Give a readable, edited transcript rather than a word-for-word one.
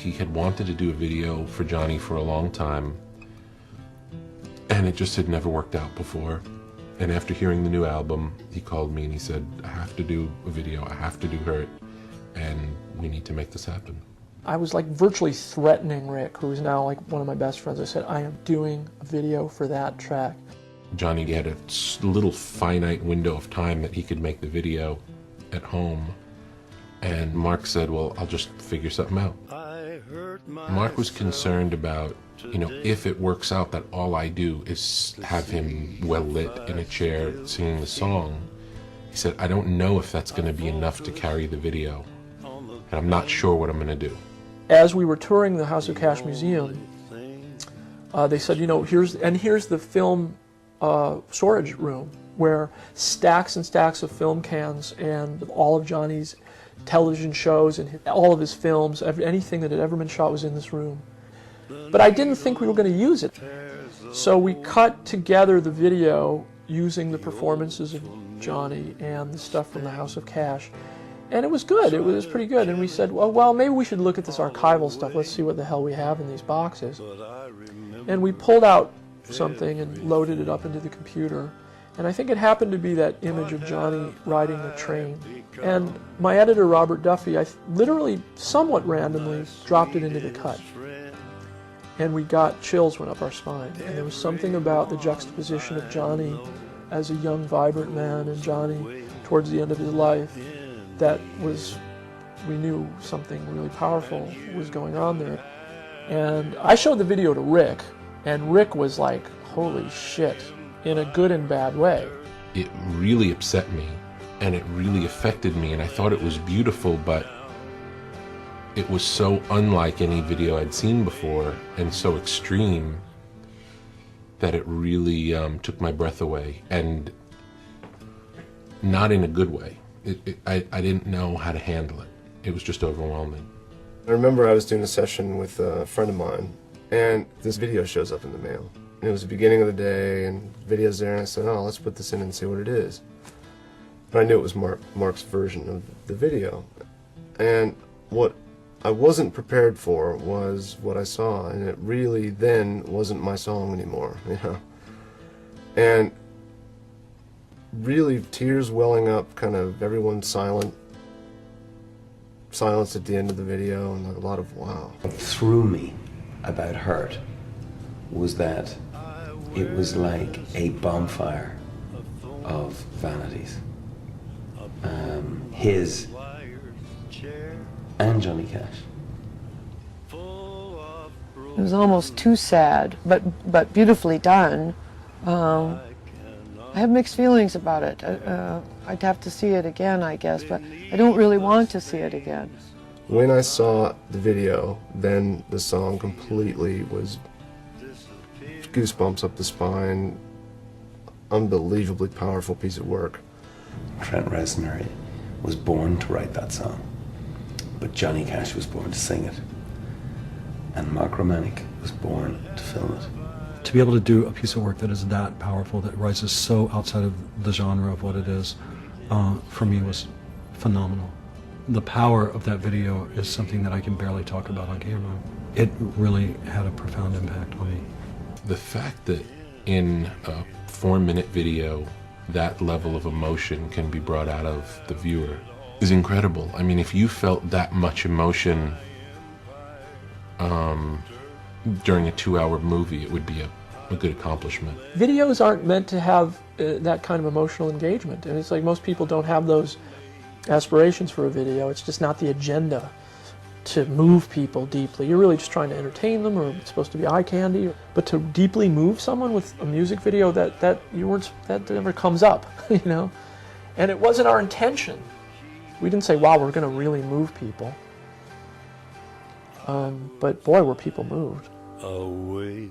He had wanted to do a video for Johny for a long time, and it just had never worked out before. And after hearing the new album, he called me and he said, I have to do a video, I have to do Hurt, and we need to make this happen. I was like virtually threatening Rick, who is now like one of my best friends. I said, I am doing a video for that track. Johny had a little finite window of time that he could make the video at home. And Mark said, well, I'll just figure something out. Mark was concerned about, you know, if it works out that all I do is have him well lit in a chair singing the song. He said, I don't know if that's going to be enough to carry the video. And I'm not sure what I'm going to do. As we were touring the House of Cash Museum, they said, you know, here's the film storage room where stacks and stacks of film cans and all of Johnny's television shows and all of his films, anything that had ever been shot was in this room. But I didn't think we were going to use it. So we cut together the video using the performances of Johny and the stuff from the House of Cash. And it was good. It was pretty good. And we said, well, maybe we should look at this archival stuff. Let's see what the hell we have in these boxes. And we pulled out something and loaded it up into the computer. And I think it happened to be that image of Johny riding the train. And my editor, Robert Duffy, I literally, somewhat randomly, dropped it into the cut. And we got chills went up our spine. And there was something about the juxtaposition of Johny as a young, vibrant man and Johny towards the end of his life that was, we knew something really powerful was going on there. And I showed the video to Rick, and Rick was like, holy shit, in a good and bad way. It really upset me, and it really affected me, and I thought it was beautiful, but it was so unlike any video I'd seen before, and so extreme, that it really took my breath away, and not in a good way. I didn't know how to handle it. It was just overwhelming. I remember I was doing a session with a friend of mine, and this video shows up in the mail. And it was the beginning of the day, and video's there, and I said, oh, let's put this in and see what it is. But I knew it was Mark's version of the video. And what I wasn't prepared for was what I saw, and it really then wasn't my song anymore, you know. And really tears welling up, kind of everyone silence at the end of the video, and a lot of wow. What threw me about Hurt was that it was like a bonfire of vanities. His and Johnny Cash. It was almost too sad, but beautifully done. I have mixed feelings about it. I'd have to see it again, I guess, but I don't really want to see it again. When I saw the video, then the song completely was goosebumps up the spine. Unbelievably powerful piece of work. Trent Reznor was born to write that song, but Johnny Cash was born to sing it, and Mark Romanek was born to film it. To be able to do a piece of work that is that powerful, that rises so outside of the genre of what it is, for me was phenomenal. The power of that video is something that I can barely talk about on camera. It really had a profound impact on me. The fact that in a 4-minute video that level of emotion can be brought out of the viewer is incredible. I mean, if you felt that much emotion during a 2-hour movie, it would be a good accomplishment. Videos aren't meant to have that kind of emotional engagement, and it's like most people don't have those aspirations for a video. It's just not the agenda to move people deeply. You're really just trying to entertain them, or it's supposed to be eye candy. But to deeply move someone with a music video, that never comes up, you know. And it wasn't our intention. We didn't say, wow, we're going to really move people. But boy, were people moved. Away